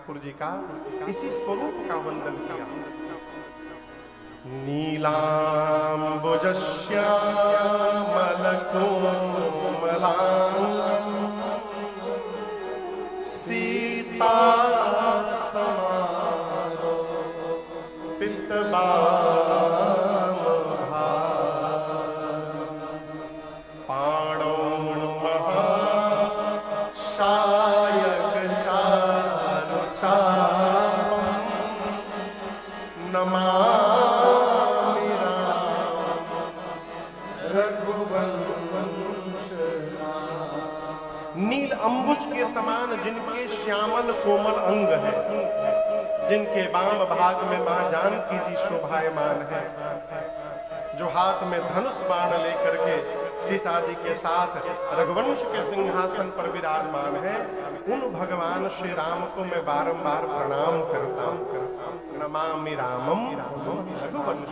ठाकुर जी का इसी स्वरूप का वंदन किया। नीलाम्बुजश्यामलकोमलांगं सीता समारो पितबाम पाणौ महाशायक चारुचापं नमामि राम रघुवंश। नील अंबुज के समान जिनके श्यामल कोमल अंग है, जिनके बाम भाग में मां जानकी जी शोभायमान है, जो हाथ में धनुष बाण लेकर के सीता जी के साथ रघुवंश के सिंहासन पर विराजमान है, उन भगवान श्री राम को मैं बारंबार प्रणाम करता हूं। नमामि रामम रघुवंश।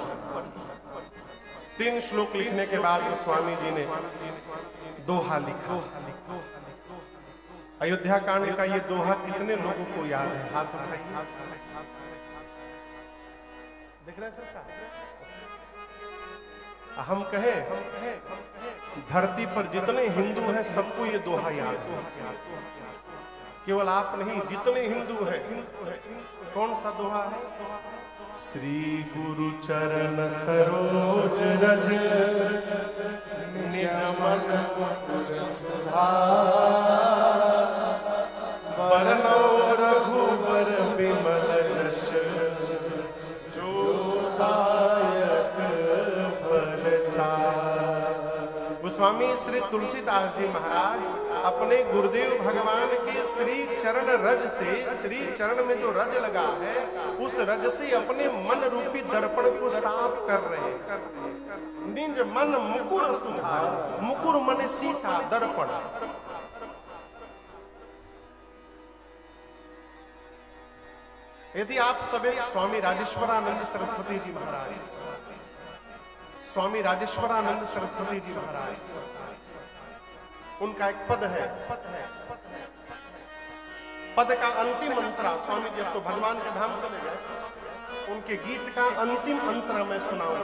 3 श्लोक लिखने के बाद स्वामी जी ने दोहा लिखा। अयोध्या कांड का ये दोहा कितने लोगों को याद है? हाथ उठाइए। देख रहे हैं सबका? हम कहें धरती पर जितने हिंदू हैं सबको ये दोहा याद है। केवल आप नहीं, जितने हिंदू हैं। कौन सा दोहा है? श्री गुरु चरण सरोज रज निज मन मुकुर सुधार बरनौ रघुबर बिमल जस जो दायक फल चार। गोस्वामी श्री तुलसीदास जी महाराज अपने गुरुदेव भगवान के श्री चरण रज से, श्री चरण में जो रज लगा है, उस रज से अपने मन रूपी दर्पण को साफ कर रहे हैं। निज मन मुकुर सुधार, मुकुर मन शीशा दर्पण। यदि आप सभी स्वामी राजेश्वरानंद सरस्वती जी महाराज, स्वामी राजेश्वरानंद सरस्वती जी महाराज, उनका एक पद है, पद का अंतिम अंतरा स्वामी जी तो भगवान के धाम चले गए, उनके गीत का अंतिम अंतरा मैं सुनाऊं।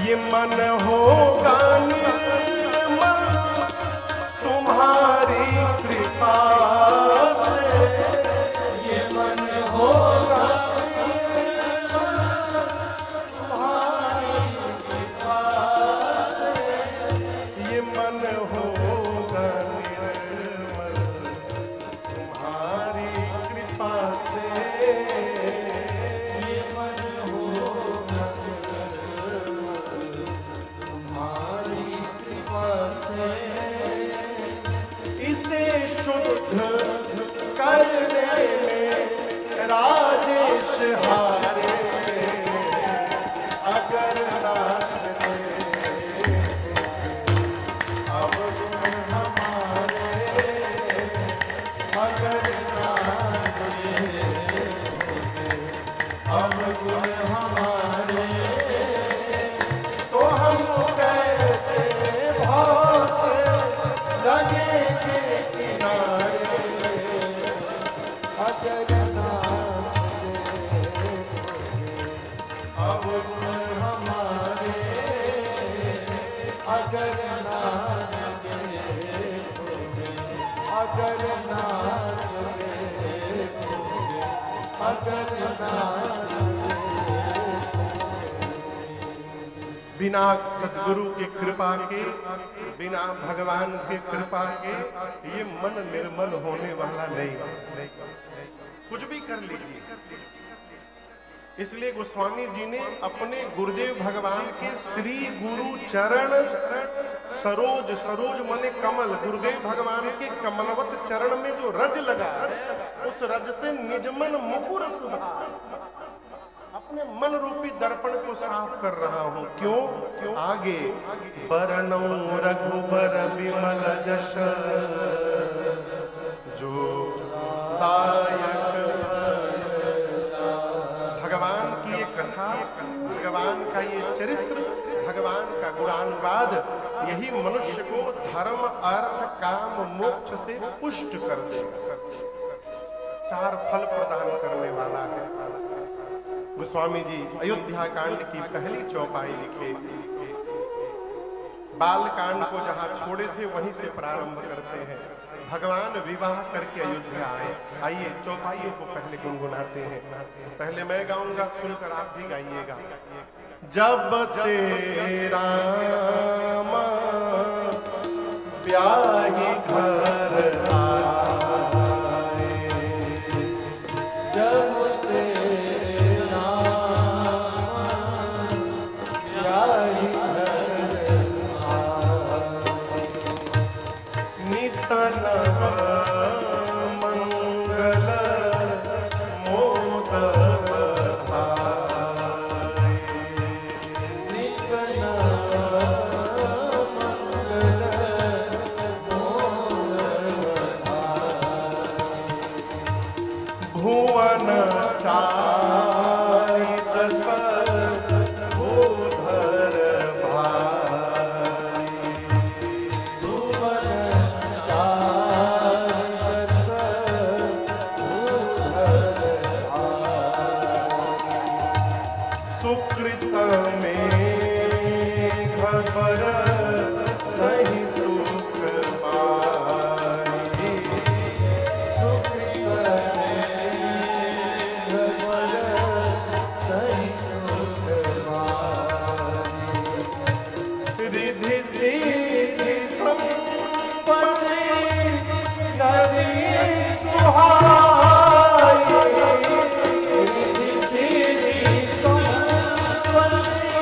ये मन होगा निर्मल तुम्हारी कृपा से, ये मन होगा निर्मल तुम्हारी कृपा से, ये मन होगा निर्मल तुम्हारी कृपा से, ये मन होगा तुम्हारी कृपा से। इसे शुद्ध करने में राजेश हारे, अगर नाथ दे अब गुण हमारे, अगर नाथ दे अब गुण हमारे, तो हम कैसे भाव से लगेंगे किनारे, अगर नाथ देखोगे अब गुण हमारे, अगर नाथ देखोगे, अगर नाथ देखोगे, अगर नाथ बिना सदगुरु की कृपा के, बिना भगवान के कृपा के ये मन निर्मल होने वाला नहीं। कुछ भी कर लीजिए। इसलिए गोस्वामी जी ने अपने गुरुदेव भगवान के श्री गुरु चरण सरोज, सरोज माने कमल, गुरुदेव भगवान के कमलवत चरण में जो रज लगा है, उस रज से निजमन मुकुर सुधार, अपने मन रूपी दर्पण को साफ कर रहा हूं। क्यों? क्यों? आगे बरनौ रघुबर बिमल जस जो दायक। भगवान की ये कथा भगवान का ये चरित्र, भगवान का गुणानुवाद, यही मनुष्य को धर्म अर्थ काम मोक्ष से पुष्ट कर देगा, 4 फल प्रदान करने वाला है। गोस्वामी जी अयोध्या कांड की पहली चौपाई लिखे, बाल कांड को जहां छोड़े थे वहीं से प्रारंभ करते हैं। भगवान विवाह करके अयोध्या आए। आइए चौपाइयों को पहले गुनगुनाते हैं। पहले मैं गाऊंगा, सुनकर आप भी गाइएगा। जब तेरा ब्याही घर आए, जब तेरा ब्याही मंगल मोद भुवन चारित सर्वोधर भाई, भुवन चारित सर्वोधर भाई, सुकृत में खबर सही सुख पाई, सुकृत रिधि सिद्धि संपत्ति नदी सुहाई, रिधि सिद्धि संपत्ति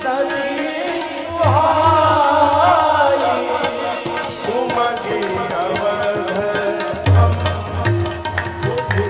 नदी सुहाई, उमगे अवध हम बुद्धि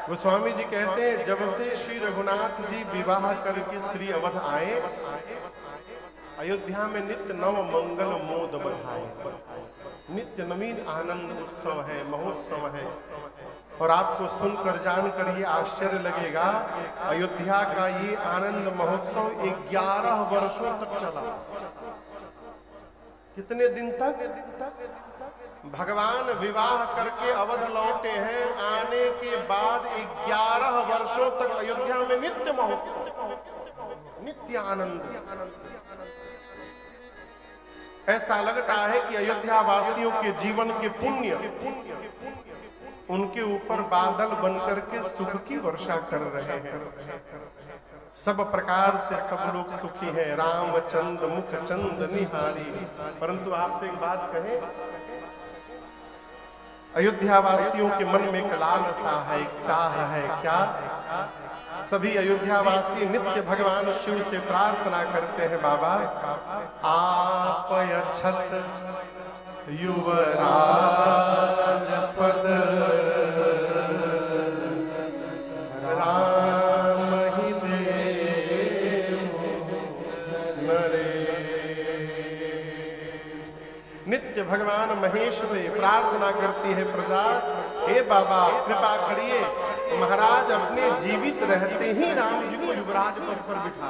गोस्वामी जी कहते हैं, जब से श्री रघुनाथ जी विवाह करके श्री अवध आए, अयोध्या में नित्य नव मंगल मोद बधाए, नित्य नवीन आनंद उत्सव है, महोत्सव है। और आपको सुनकर जानकर ये आश्चर्य लगेगा, अयोध्या का ये आनंद महोत्सव 11 वर्षों तक चला। कितने दिन तक? भगवान विवाह करके अवध लौटे हैं, आने के बाद 11 वर्षों तक अयोध्या में नित्य महोत्सव, नित्य आनंद। ऐसा लगता है कि अयोध्या वासियों के जीवन के पुण्य उनके ऊपर बादल बनकर के सुख की वर्षा कर रहे हैं। सब प्रकार से सब लोग सुखी हैं, रामचंद मुख चंद निहारी। परंतु आपसे एक बात कहें, अयोध्या वासियों के मन में एक लालसा है, एक चाह है। क्या? सभी अयोध्या वासी नित्य भगवान शिव से प्रार्थना करते हैं, बाबा आप अक्षत युवराज पद राम ही देव नरेश। नित्य भगवान महेश से प्रार्थना करती है प्रजा, हे बाबा कृपा करिए, महाराज अपने जीवित रहते ही राम जी को युवराज पद पर बिठा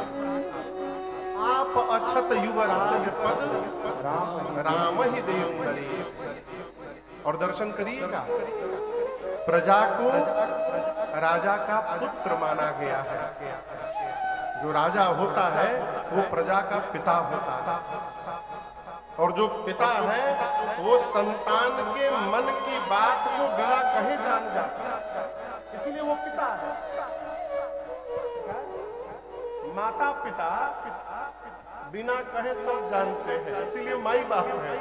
आप अक्षत युवराज पद राम ही देव नरेश। और दर्शन करिएगा, प्रजा को राजा का पुत्र माना गया है। जो राजा होता है वो प्रजा का पिता होता है, और जो पिता है वो संतान के मन की बात को बिना कहे जान जाता है, इसलिए वो पिता है। माता पिता बिना कहे सब जानते हैं, इसीलिए माई बाप है।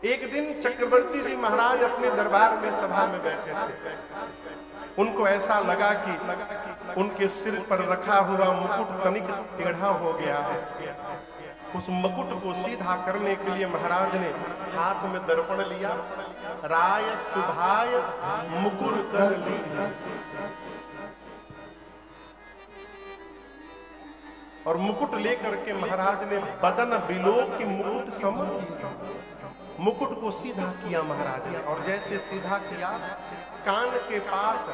एक दिन चक्रवर्ती जी महाराज अपने दरबार में सभा में बैठे थे। उनको ऐसा लगा कि उनके सिर पर रखा हुआ मुकुट तनिक टेढ़ा हो गया है। उस मुकुट को सीधा करने के लिए महाराज ने हाथ में दर्पण लिया। राय सुभाय मुकुर कर ली, और मुकुट लेकर के महाराज ने बदन बिलो की मुकुट सम मुकुट को सीधा किया महाराज ने। और जैसे सीधा किया, कान के पास